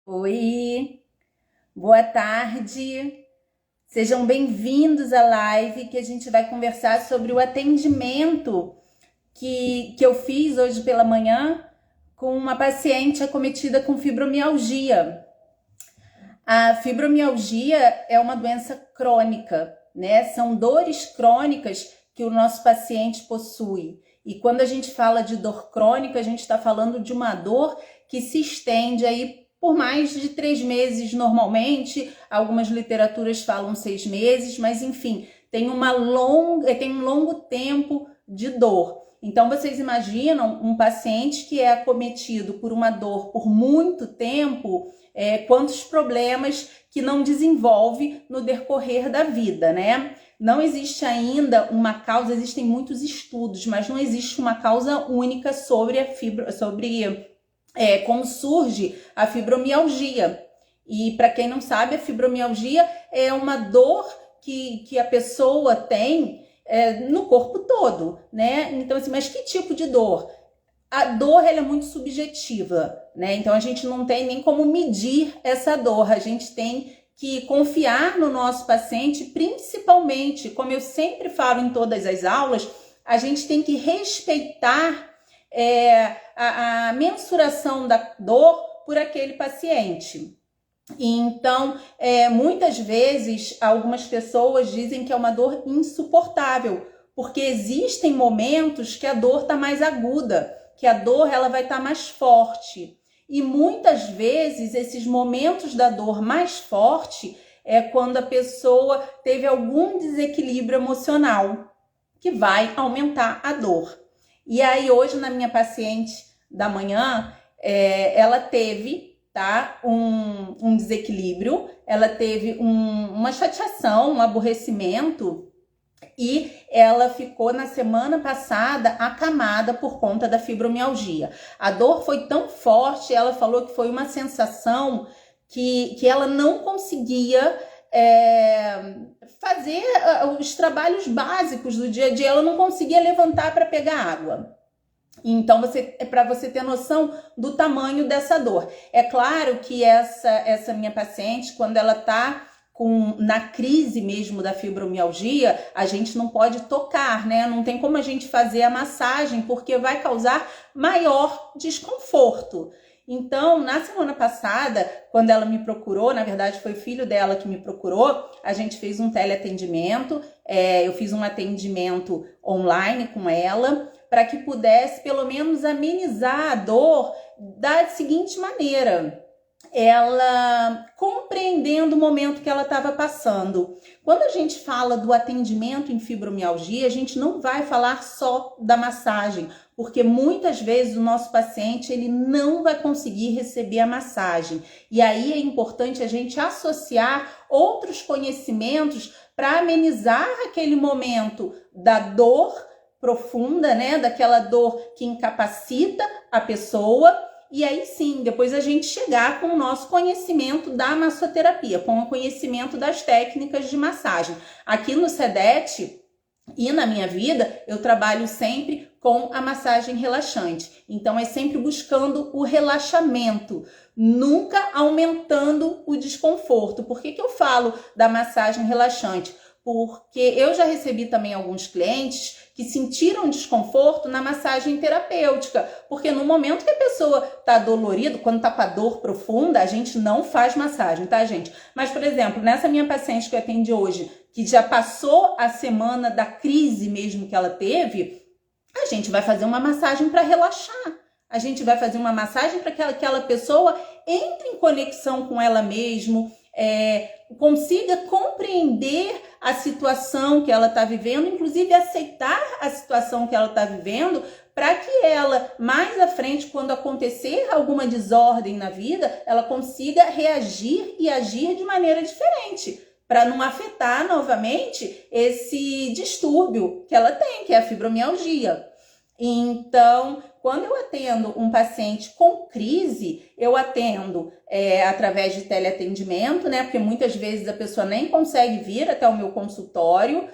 Oi, boa tarde. Sejam bem-vindos à live que a gente vai conversar sobre o atendimento que eu fiz hoje pela manhã com uma paciente acometida com fibromialgia. A fibromialgia é uma doença crônica, né? São dores crônicas que o nosso paciente possui. E quando a gente fala de dor crônica, a gente está falando de uma dor que se estende aí por mais de 3 meses normalmente. Algumas literaturas falam 6 meses, mas enfim, tem um longo tempo de dor. Então vocês imaginam um paciente que é acometido por uma dor por muito tempo, quantos problemas que não desenvolve no decorrer da vida, né? Não existe ainda uma causa, existem muitos estudos, mas não existe uma causa única sobre como surge a fibromialgia. E para quem não sabe, a fibromialgia é uma dor que a pessoa tem no corpo todo, né? Então, assim, mas que tipo de dor? A dor ela é muito subjetiva, né? Então a gente não tem nem como medir essa dor, a gente tem que confiar no nosso paciente, principalmente, como eu sempre falo em todas as aulas, a gente tem que respeitar a mensuração da dor por aquele paciente. Então, muitas vezes, algumas pessoas dizem que é uma dor insuportável, porque existem momentos que a dor está mais aguda, que a dor ela vai estar mais forte. E muitas vezes, esses momentos da dor mais forte é quando a pessoa teve algum desequilíbrio emocional, que vai aumentar a dor. E aí, hoje, na minha paciente da manhã, ela teve um desequilíbrio, ela teve uma chateação, um aborrecimento, e ela ficou na semana passada acamada por conta da fibromialgia. A dor foi tão forte, ela falou que foi uma sensação que ela não conseguia fazer os trabalhos básicos do dia a dia, ela não conseguia levantar para pegar água. Então, para você ter noção do tamanho dessa dor. É claro que essa minha paciente, quando ela está na crise mesmo da fibromialgia, a gente não pode tocar, né? Não tem como a gente fazer a massagem, porque vai causar maior desconforto. Então, na semana passada, quando ela me procurou, na verdade foi o filho dela que me procurou, a gente fez um teleatendimento, eu fiz um atendimento online com ela, para que pudesse pelo menos amenizar a dor da seguinte maneira: ela compreendendo o momento que ela estava passando. Quando a gente fala do atendimento em fibromialgia, a gente não vai falar só da massagem, porque muitas vezes o nosso paciente ele não vai conseguir receber a massagem. E aí é importante a gente associar outros conhecimentos para amenizar aquele momento da dor profunda, né? Daquela dor que incapacita a pessoa. E aí sim, depois a gente chegar com o nosso conhecimento da massoterapia, com o conhecimento das técnicas de massagem. Aqui no SEDET e na minha vida, eu trabalho sempre com a massagem relaxante. Então é sempre buscando o relaxamento, nunca aumentando o desconforto. Por que eu falo da massagem relaxante? Porque eu já recebi também alguns clientes que sentiram desconforto na massagem terapêutica, porque no momento que a pessoa está dolorida, quando está com a dor profunda, a gente não faz massagem, tá, gente? Mas, por exemplo, nessa minha paciente que eu atendi hoje, que já passou a semana da crise mesmo que ela teve, a gente vai fazer uma massagem para relaxar. A gente vai fazer uma massagem para que aquela pessoa entre em conexão com ela mesma, consiga compreender a situação que ela está vivendo, inclusive aceitar a situação que ela está vivendo, para que ela, mais à frente, quando acontecer alguma desordem na vida, ela consiga reagir e agir de maneira diferente, para não afetar novamente esse distúrbio que ela tem, que é a fibromialgia. Então, quando eu atendo um paciente com crise, eu atendo através de teleatendimento, né? Porque muitas vezes a pessoa nem consegue vir até o meu consultório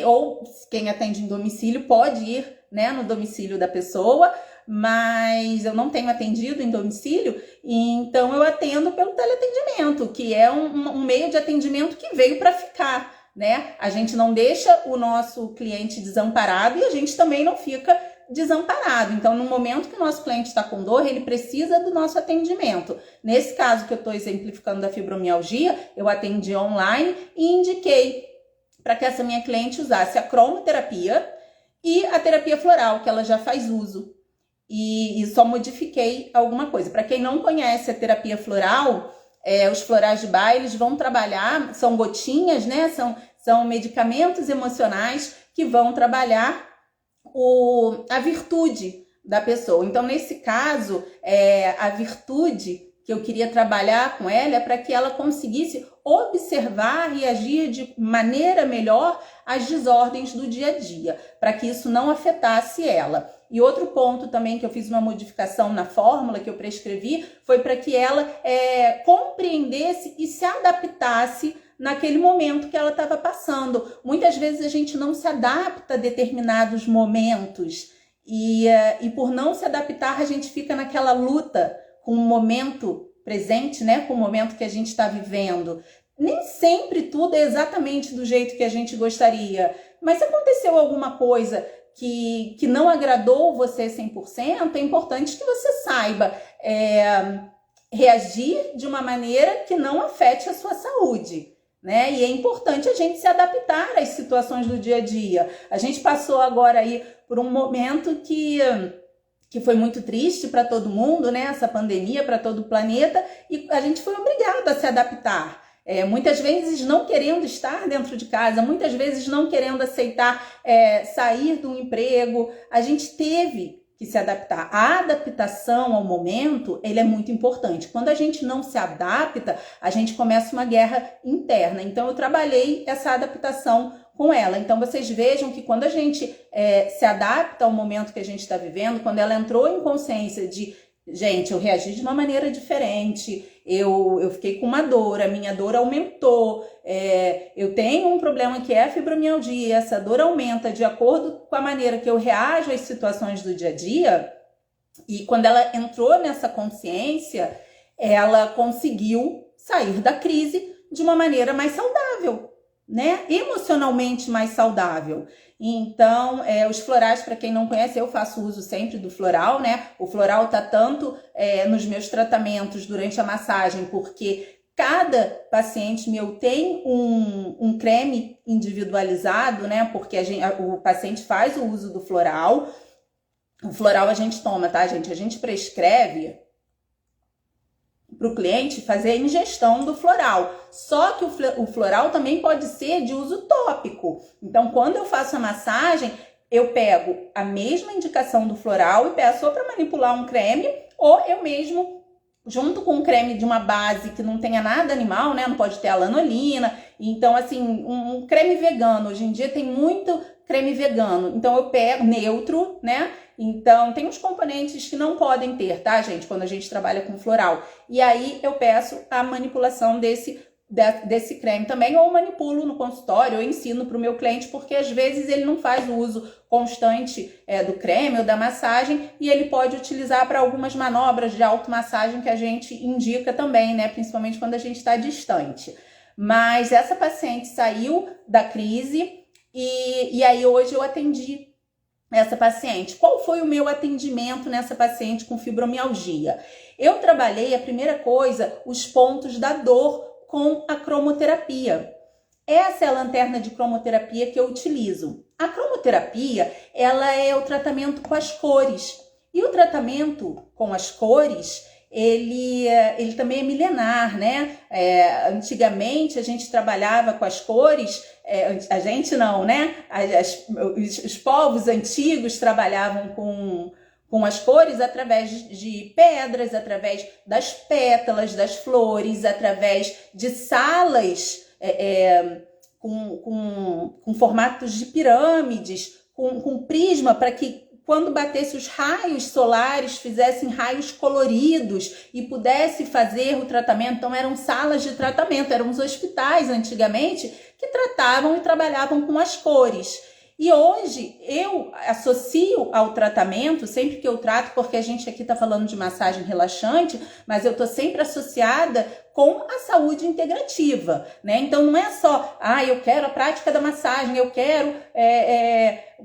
ou quem atende em domicílio pode ir, né, no domicílio da pessoa, mas eu não tenho atendido em domicílio, então eu atendo pelo teleatendimento, que é um meio de atendimento que veio para ficar, né? A gente não deixa o nosso cliente desamparado e a gente também não fica desamparado. Então, no momento que o nosso cliente está com dor, ele precisa do nosso atendimento. Nesse caso que eu estou exemplificando da fibromialgia, eu atendi online e indiquei para que essa minha cliente usasse a cromoterapia e a terapia floral, que ela já faz uso. E só modifiquei alguma coisa. Para quem não conhece a terapia floral, os florais de Bach, eles vão trabalhar, são gotinhas, né? São medicamentos emocionais que vão trabalhar a virtude da pessoa. Então, nesse caso, a virtude que eu queria trabalhar com ela é para que ela conseguisse observar e agir de maneira melhor as desordens do dia a dia, para que isso não afetasse ela. E outro ponto também que eu fiz uma modificação na fórmula que eu prescrevi foi para que ela compreendesse e se adaptasse naquele momento que ela estava passando. Muitas vezes a gente não se adapta a determinados momentos e por não se adaptar a gente fica naquela luta com o momento presente, né? Com o momento que a gente está vivendo. Nem sempre tudo é exatamente do jeito que a gente gostaria, mas se aconteceu alguma coisa que não agradou você 100%, é importante que você saiba reagir de uma maneira que não afete a sua saúde, né? E é importante a gente se adaptar às situações do dia a dia. A gente passou agora aí por um momento que foi muito triste para todo mundo, né? Essa pandemia para todo o planeta, e a gente foi obrigado a se adaptar. Muitas vezes não querendo estar dentro de casa, muitas vezes não querendo aceitar sair do emprego, a gente teve que se adaptar. A adaptação ao momento, ele é muito importante. Quando a gente não se adapta, a gente começa uma guerra interna. Então, eu trabalhei essa adaptação com ela. Então, vocês vejam que quando a gente se adapta ao momento que a gente está vivendo, quando ela entrou em consciência de, gente, eu reagi de uma maneira diferente, eu fiquei com uma dor, a minha dor aumentou, eu tenho um problema que é a fibromialgia, essa dor aumenta de acordo com a maneira que eu reajo às situações do dia a dia. E quando ela entrou nessa consciência, ela conseguiu sair da crise de uma maneira mais saudável, né? Emocionalmente mais saudável. Então, os florais, para quem não conhece, eu faço uso sempre do floral, né? O floral tá tanto nos meus tratamentos durante a massagem, porque cada paciente meu tem um creme individualizado, né? Porque o paciente faz o uso do floral. O floral a gente toma, tá, gente? A gente prescreve para o cliente fazer a ingestão do floral. Só que o floral também pode ser de uso tópico. Então, quando eu faço a massagem, eu pego a mesma indicação do floral e peço ou para manipular um creme, ou eu mesmo, junto com um creme de uma base que não tenha nada animal, né? Não pode ter a lanolina. Então, assim, um creme vegano. Hoje em dia tem muito creme vegano. Então, eu pego neutro, né? Então, tem uns componentes que não podem ter, tá, gente? Quando a gente trabalha com floral. E aí, eu peço a manipulação desse creme também, ou manipulo no consultório, ou ensino para o meu cliente, porque às vezes ele não faz o uso constante do creme ou da massagem, e ele pode utilizar para algumas manobras de automassagem que a gente indica também, né? Principalmente quando a gente está distante. Mas essa paciente saiu da crise e aí hoje eu atendi essa paciente. Qual foi o meu atendimento nessa paciente com fibromialgia? Eu trabalhei, a primeira coisa, os pontos da dor com a cromoterapia. Essa é a lanterna de cromoterapia que eu utilizo. A cromoterapia, ela é o tratamento com as cores. E o tratamento com as cores, ele também é milenar, né? Antigamente a gente trabalhava com as cores, a gente não, né? Os povos antigos trabalhavam com as cores através de pedras, através das pétalas das flores, através de salas com formatos de pirâmides, com prisma, para que quando batesse os raios solares, fizessem raios coloridos e pudesse fazer o tratamento. Então, eram salas de tratamento, eram os hospitais antigamente que tratavam e trabalhavam com as cores. E hoje eu associo ao tratamento, sempre que eu trato, porque a gente aqui está falando de massagem relaxante, mas eu estou sempre associada com a saúde integrativa, né? Então não é só, eu quero a prática da massagem, eu quero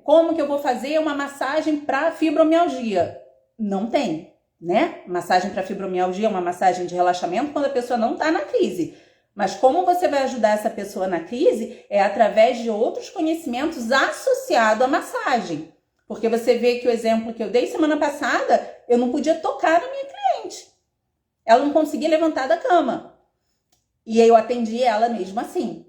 como que eu vou fazer uma massagem para fibromialgia. Não tem, né? Massagem para fibromialgia é uma massagem de relaxamento quando a pessoa não está na crise. Mas como você vai ajudar essa pessoa na crise é através de outros conhecimentos associados à massagem. Porque você vê que o exemplo que eu dei semana passada, eu não podia tocar na minha cliente. Ela não conseguia levantar da cama. E aí eu atendi ela mesmo assim.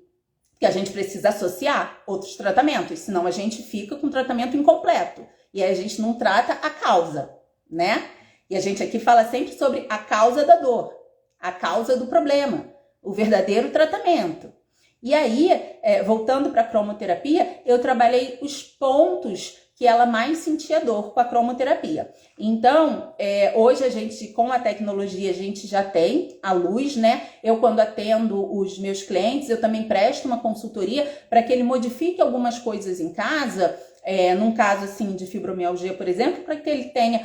Porque a gente precisa associar outros tratamentos, senão a gente fica com um tratamento incompleto. E aí a gente não trata a causa, né? E a gente aqui fala sempre sobre a causa da dor, a causa do problema. O verdadeiro tratamento. E aí, voltando para a cromoterapia, eu trabalhei os pontos que ela mais sentia dor com a cromoterapia. Então, hoje a gente, com a tecnologia, a gente já tem a luz, né? Eu, quando atendo os meus clientes, eu também presto uma consultoria para que ele modifique algumas coisas em casa, num caso assim de fibromialgia, por exemplo, para que ele tenha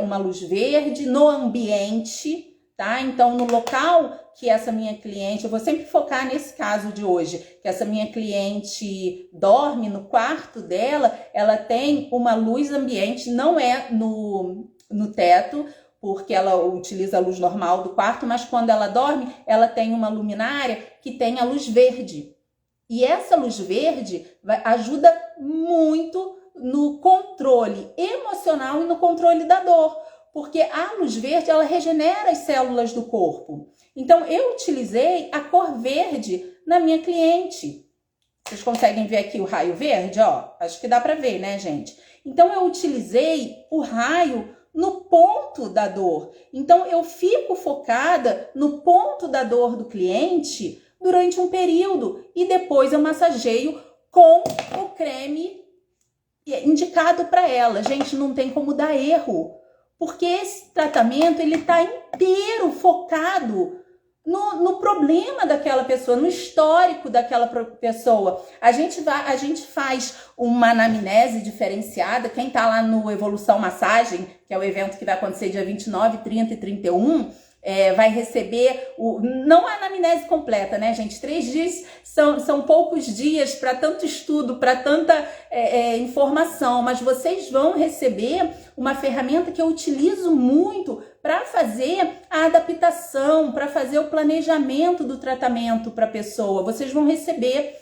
uma luz verde no ambiente, tá? Então, no local que essa minha cliente, eu vou sempre focar nesse caso de hoje, que essa minha cliente dorme no quarto dela, ela tem uma luz ambiente, não é no teto, porque ela utiliza a luz normal do quarto, mas quando ela dorme, ela tem uma luminária que tem a luz verde. E essa luz verde ajuda muito no controle emocional e no controle da dor. Porque a luz verde, ela regenera as células do corpo. Então, eu utilizei a cor verde na minha cliente. Vocês conseguem ver aqui o raio verde? Ó, acho que dá para ver, né, gente? Então, eu utilizei o raio no ponto da dor. Então, eu fico focada no ponto da dor do cliente durante um período. E depois eu massageio com o creme indicado para ela. Gente, não tem como dar erro. Porque esse tratamento, ele está inteiro focado no problema daquela pessoa, no histórico daquela pessoa. A gente faz uma anamnese diferenciada. Quem está lá no Evolução Massagem, que é o evento que vai acontecer dia 29, 30 e 31, vai receber, não a anamnese completa, né, gente? 3 dias são poucos dias para tanto estudo, para tanta informação, mas vocês vão receber uma ferramenta que eu utilizo muito para fazer a adaptação, para fazer o planejamento do tratamento para a pessoa. Vocês vão receber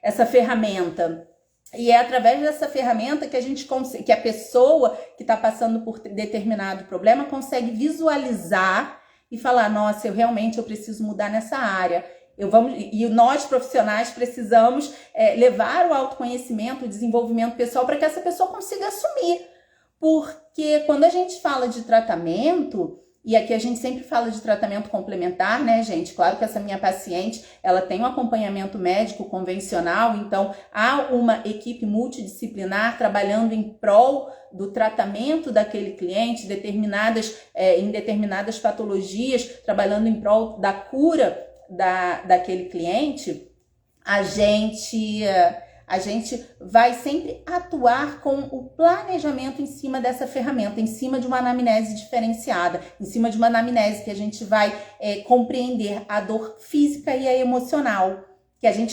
essa ferramenta. E é através dessa ferramenta que que a pessoa que está passando por determinado problema consegue visualizar e falar, nossa, eu preciso mudar nessa área. E nós profissionais precisamos levar o autoconhecimento, o desenvolvimento pessoal para que essa pessoa consiga assumir. Porque quando a gente fala de tratamento, e aqui a gente sempre fala de tratamento complementar, né, gente? Claro que essa minha paciente, ela tem um acompanhamento médico convencional, então há uma equipe multidisciplinar trabalhando em prol do tratamento daquele cliente, em determinadas patologias, trabalhando em prol da cura daquele cliente. A gente vai sempre atuar com o planejamento em cima dessa ferramenta, em cima de uma anamnese diferenciada, em cima de uma anamnese que a gente vai compreender a dor física e a emocional.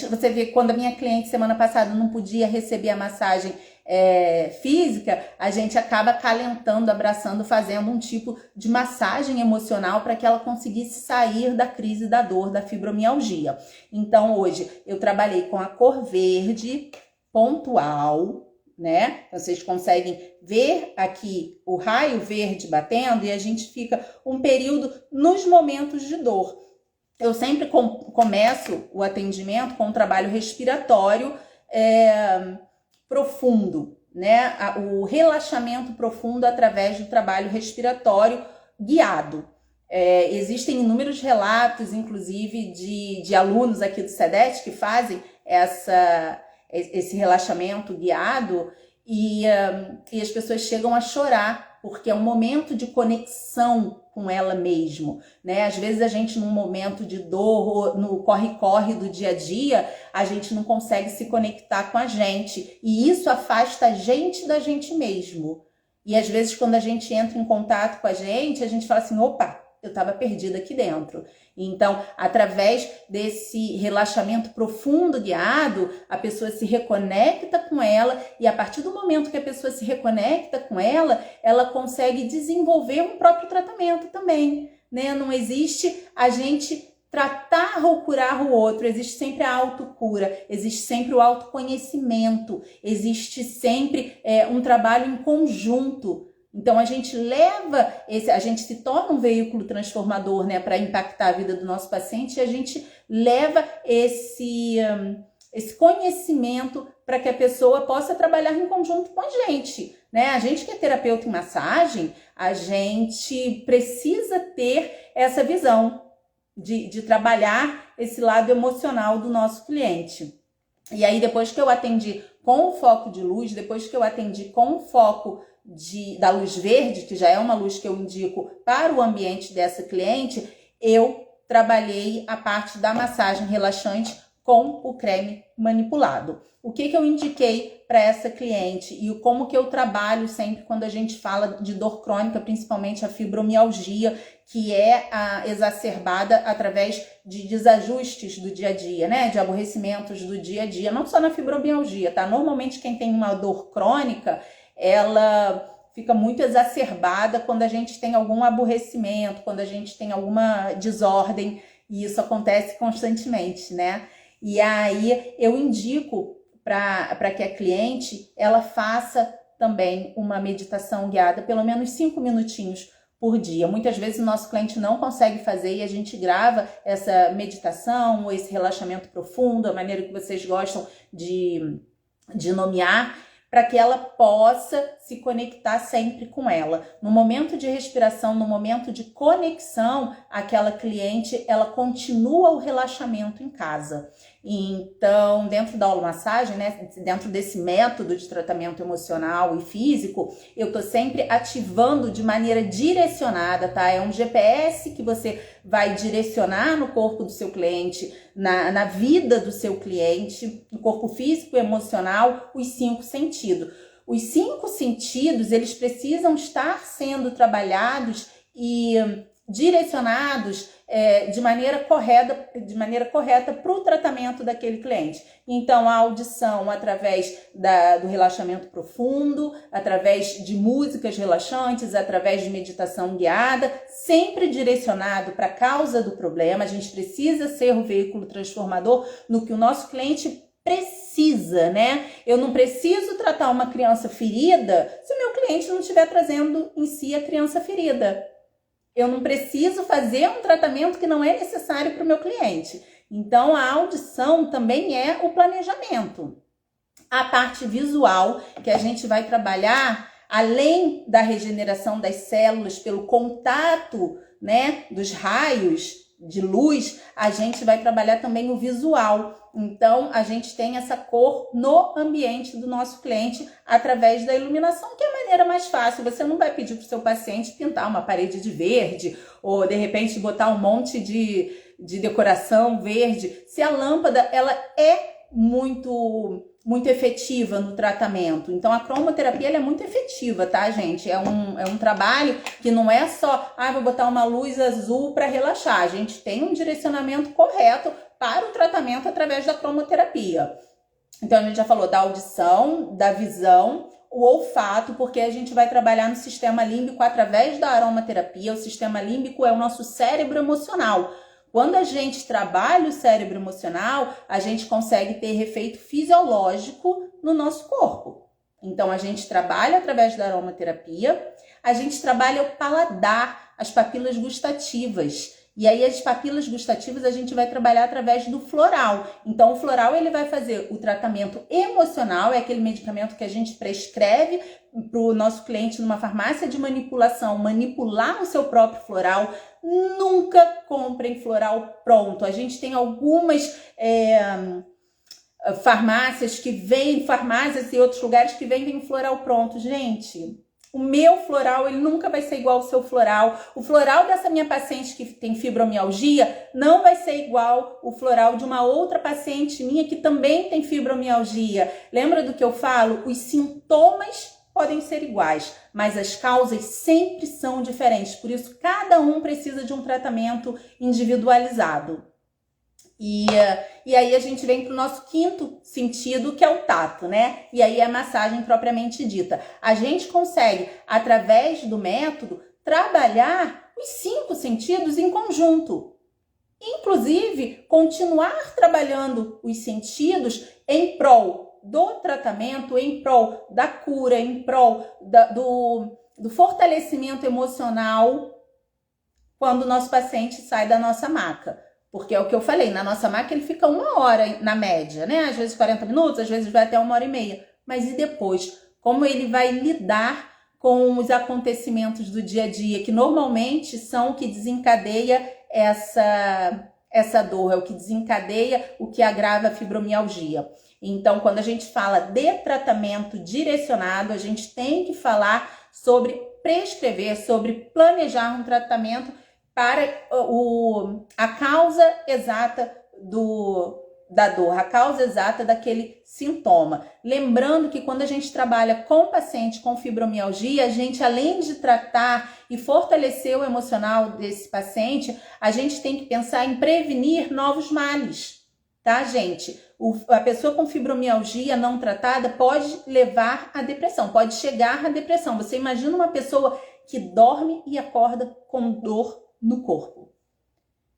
Você vê, quando a minha cliente semana passada não podia receber a massagem física, a gente acaba acalentando, abraçando, fazendo um tipo de massagem emocional para que ela conseguisse sair da crise da dor, da fibromialgia. Então, hoje, eu trabalhei com a cor verde pontual, né? Vocês conseguem ver aqui o raio verde batendo e a gente fica um período nos momentos de dor. Eu sempre começo o atendimento com um trabalho respiratório profundo, né? O relaxamento profundo através do trabalho respiratório guiado. Existem inúmeros relatos, inclusive, de alunos aqui do SEDET que fazem esse relaxamento guiado e as pessoas chegam a chorar porque é um momento de conexão com ela mesmo, né? Às vezes a gente num momento de dor, no corre-corre do dia a dia, a gente não consegue se conectar com a gente, e isso afasta a gente da gente mesmo. E às vezes quando a gente entra em contato com a gente fala assim, opa, eu estava perdida aqui dentro. Então, através desse relaxamento profundo guiado, a pessoa se reconecta com ela, e a partir do momento que a pessoa se reconecta com ela consegue desenvolver um próprio tratamento também, né? Não existe a gente tratar ou curar o outro, existe sempre a autocura, existe sempre o autoconhecimento, existe sempre um trabalho em conjunto. Então a gente a gente se torna um veículo transformador, né, para impactar a vida do nosso paciente, e a gente leva esse conhecimento para que a pessoa possa trabalhar em conjunto com a gente, né? A gente que é terapeuta em massagem, a gente precisa ter essa visão de trabalhar esse lado emocional do nosso cliente. E aí, depois que eu atendi com o foco de luz, depois que eu atendi com o foco da luz verde, que já é uma luz que eu indico para o ambiente dessa cliente, eu trabalhei a parte da massagem relaxante com o creme manipulado. O que eu indiquei para essa cliente e como que eu trabalho sempre quando a gente fala de dor crônica, principalmente a fibromialgia, que é exacerbada através de desajustes do dia a dia, né? De aborrecimentos do dia a dia, não só na fibromialgia, tá? Normalmente quem tem uma dor crônica, ela fica muito exacerbada quando a gente tem algum aborrecimento, quando a gente tem alguma desordem, e isso acontece constantemente, né? E aí eu indico para que a cliente ela faça também uma meditação guiada, pelo menos 5 minutinhos por dia. Muitas vezes o nosso cliente não consegue fazer e a gente grava essa meditação ou esse relaxamento profundo, a maneira que vocês gostam de nomear, para que ela possa se conectar sempre com ela. No momento de respiração, no momento de conexão, aquela cliente, ela continua o relaxamento em casa. Então, dentro da holomassagem, né, dentro desse método de tratamento emocional e físico, eu tô sempre ativando de maneira direcionada, tá? É um GPS que você vai direcionar no corpo do seu cliente, na vida do seu cliente, no corpo físico e emocional, os 5 sentidos. Os 5 sentidos, eles precisam estar sendo trabalhados e direcionados de maneira correta para o tratamento daquele cliente. Então, a audição através do relaxamento profundo, através de músicas relaxantes, através de meditação guiada, sempre direcionado para a causa do problema. A gente precisa ser o veículo transformador no que o nosso cliente precisa, né? Eu não preciso tratar uma criança ferida se o meu cliente não estiver trazendo em si a criança ferida. Eu não preciso fazer um tratamento que não é necessário para o meu cliente. Então, a audição também é o planejamento. A parte visual, que a gente vai trabalhar, além da regeneração das células pelo contato, né, dos raios de luz, a gente vai trabalhar também o visual. Então, a gente tem essa cor no ambiente do nosso cliente através da iluminação, que é a maneira mais fácil. Você não vai pedir para o seu paciente pintar uma parede de verde ou, de repente, botar um monte de decoração verde. Se a lâmpada ela é muito efetiva no tratamento. Então, a cromoterapia ela é muito efetiva, tá, gente? É um trabalho que não é só, vou botar uma luz azul para relaxar. A gente tem um direcionamento correto para o tratamento através da cromoterapia. Então, a gente já falou da audição, da visão, o olfato, porque a gente vai trabalhar no sistema límbico através da aromaterapia. O sistema límbico é o nosso cérebro emocional. Quando a gente trabalha o cérebro emocional, a gente consegue ter efeito fisiológico no nosso corpo. Então, a gente trabalha através da aromaterapia, a gente trabalha o paladar, as papilas gustativas. E aí, as papilas gustativas a gente vai trabalhar através do floral. Então, o floral ele vai fazer o tratamento emocional, é aquele medicamento que a gente prescreve para o nosso cliente numa farmácia de manipulação, manipular o seu próprio floral. Nunca comprem floral pronto. A gente tem algumas farmácias e outros lugares que vendem floral pronto. Gente, O meu floral, ele nunca vai ser igual ao seu floral. O floral dessa minha paciente que tem fibromialgia não vai ser igual o floral de uma outra paciente minha que também tem fibromialgia. Lembra do que eu falo? Os sintomas podem ser iguais, mas as causas sempre são diferentes. Por isso, cada um precisa de um tratamento individualizado. E aí a gente vem para o nosso quinto sentido, que é o tato, né? E aí é a massagem propriamente dita. A gente consegue, através do método, trabalhar os 5 sentidos em conjunto. Inclusive, continuar trabalhando os sentidos em prol do tratamento, em prol da cura, em prol do fortalecimento emocional quando o nosso paciente sai da nossa maca. Porque é o que eu falei, na nossa maca ele fica 1 hora na média, né? Às vezes 40 minutos, às vezes vai até 1h30. Mas e depois? Como ele vai lidar com os acontecimentos do dia a dia, que normalmente são o que desencadeia essa dor, é o que desencadeia o que agrava a fibromialgia. Então, quando a gente fala de tratamento direcionado, a gente tem que falar sobre prescrever, sobre planejar um tratamento para a causa exata da dor, a causa exata daquele sintoma. Lembrando que quando a gente trabalha com paciente com fibromialgia, a gente, além de tratar e fortalecer o emocional desse paciente, a gente tem que pensar em prevenir novos males, tá, gente? A pessoa com fibromialgia não tratada pode levar à depressão, pode chegar à depressão. Você imagina uma pessoa que dorme e acorda com dor no corpo.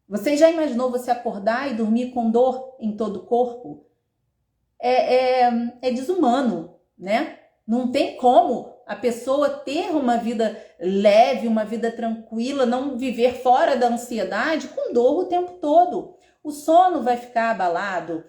Você já imaginou você acordar e dormir com dor em todo o corpo? É desumano, né? Não tem como a pessoa ter uma vida leve, uma vida tranquila, não viver fora da ansiedade com dor o tempo todo. O sono vai ficar abalado,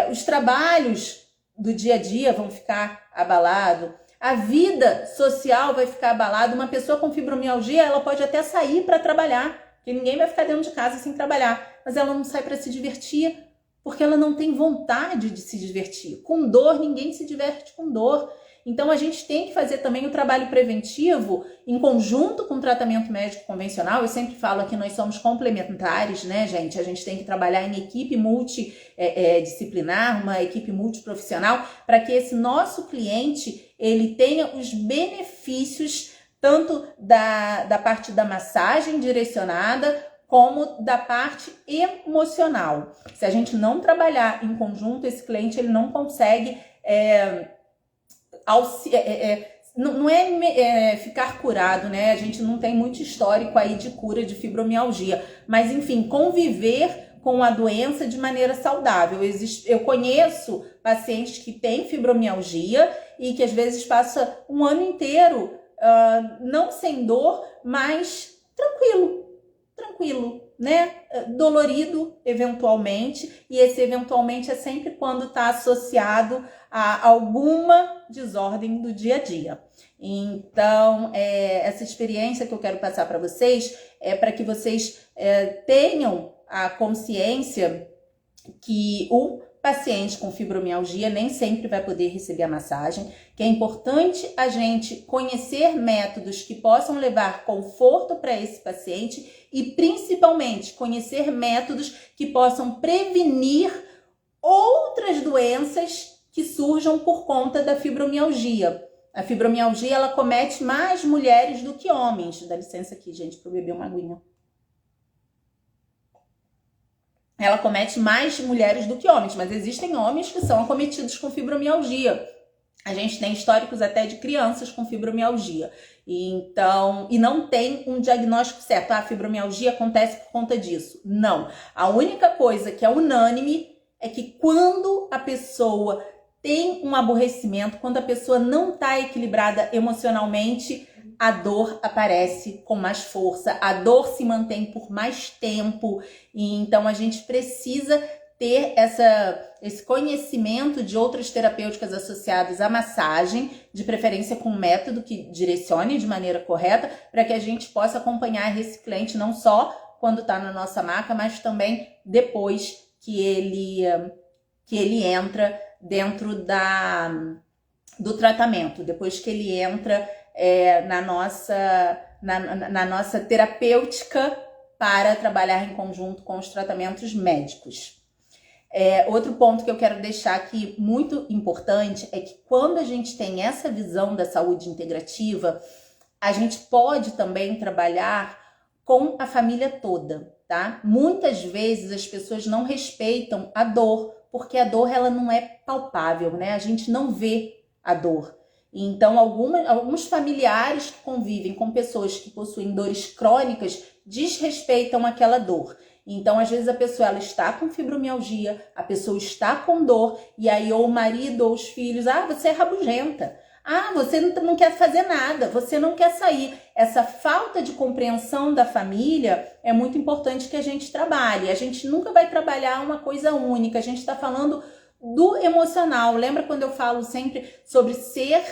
os trabalhos do dia a dia vão ficar abalados, a vida social vai ficar abalada. Uma pessoa com fibromialgia, ela pode até sair para trabalhar, porque ninguém vai ficar dentro de casa sem trabalhar, mas ela não sai para se divertir, porque ela não tem vontade de se divertir. Com dor, ninguém se diverte com dor. Então, a gente tem que fazer também o trabalho preventivo em conjunto com o tratamento médico convencional. Eu sempre falo que nós somos complementares, né, gente? A gente tem que trabalhar em equipe multidisciplinar, uma equipe multiprofissional, para que esse nosso cliente ele tenha os benefícios tanto da parte da massagem direcionada, como da parte emocional. Se a gente não trabalhar em conjunto, esse cliente ele não consegue não é ficar curado, né? A gente não tem muito histórico aí de cura de fibromialgia, mas enfim, conviver com a doença de maneira saudável. Eu conheço pacientes que têm fibromialgia e que às vezes passa um ano inteiro não sem dor, mas tranquilo, né? Dolorido eventualmente, e esse eventualmente é sempre quando está associado a alguma desordem do dia a dia. Então, essa experiência que eu quero passar para vocês é para que vocês tenham a consciência que o paciente com fibromialgia nem sempre vai poder receber a massagem, que é importante a gente conhecer métodos que possam levar conforto para esse paciente e principalmente conhecer métodos que possam prevenir outras doenças que surjam por conta da fibromialgia. A fibromialgia, ela comete mais mulheres do que homens. Dá licença aqui, gente, para eu beber uma aguinha. Ela comete mais mulheres do que homens, mas existem homens que são acometidos com fibromialgia. A gente tem históricos até de crianças com fibromialgia. E não tem um diagnóstico certo. A fibromialgia acontece por conta disso. Não. A única coisa que é unânime é que quando a pessoa tem um aborrecimento, quando a pessoa não está equilibrada emocionalmente, a dor aparece com mais força, a dor se mantém por mais tempo, e então a gente precisa ter esse conhecimento de outras terapêuticas associadas à massagem, de preferência com um método que direcione de maneira correta, para que a gente possa acompanhar esse cliente não só quando está na nossa maca, mas também depois que ele entra dentro do tratamento, depois que ele entra na nossa terapêutica para trabalhar em conjunto com os tratamentos médicos. Outro ponto que eu quero deixar aqui muito importante é que quando a gente tem essa visão da saúde integrativa, a gente pode também trabalhar com a família toda, tá? Muitas vezes as pessoas não respeitam a dor, porque a dor ela não é palpável, né? A gente não vê a dor. Então, alguns familiares que convivem com pessoas que possuem dores crônicas desrespeitam aquela dor. Então, às vezes a pessoa ela está com fibromialgia, a pessoa está com dor, e aí ou o marido ou os filhos, você é rabugenta. Você não quer fazer nada, você não quer sair. Essa falta de compreensão da família é muito importante que a gente trabalhe. A gente nunca vai trabalhar uma coisa única, a gente está falando do emocional. Lembra quando eu falo sempre sobre ser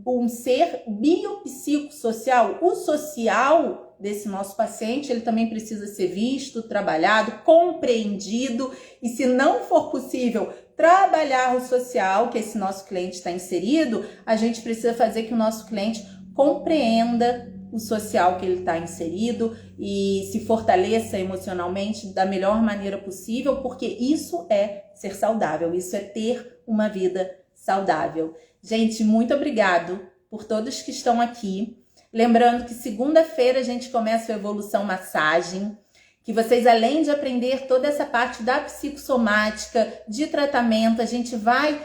um ser biopsicossocial? O social desse nosso paciente, ele também precisa ser visto, trabalhado, compreendido, e se não for possível trabalhar o social que esse nosso cliente está inserido, a gente precisa fazer que o nosso cliente compreenda o social que ele está inserido e se fortaleça emocionalmente da melhor maneira possível, porque isso é ser saudável, isso é ter uma vida saudável. Gente, muito obrigado por todos que estão aqui. Lembrando que segunda-feira a gente começa o Evolução Massagem, que vocês, além de aprender toda essa parte da psicossomática, de tratamento, a gente vai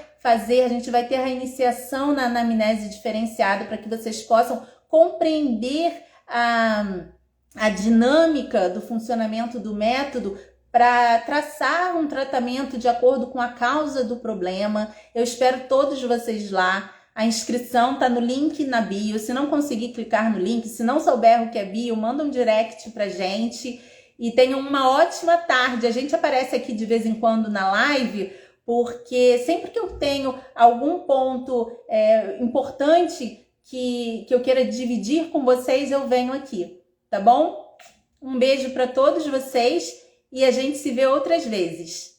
ter a iniciação na anamnese diferenciada para que vocês possam compreender a dinâmica do funcionamento do método para traçar um tratamento de acordo com a causa do problema. Eu espero todos vocês lá. A inscrição está no link na bio. Se não conseguir clicar no link, se não souber o que é bio, manda um direct pra gente. E tenham uma ótima tarde. A gente aparece aqui de vez em quando na live, porque sempre que eu tenho algum ponto importante que eu queira dividir com vocês, eu venho aqui, tá bom? Um beijo para todos vocês e a gente se vê outras vezes.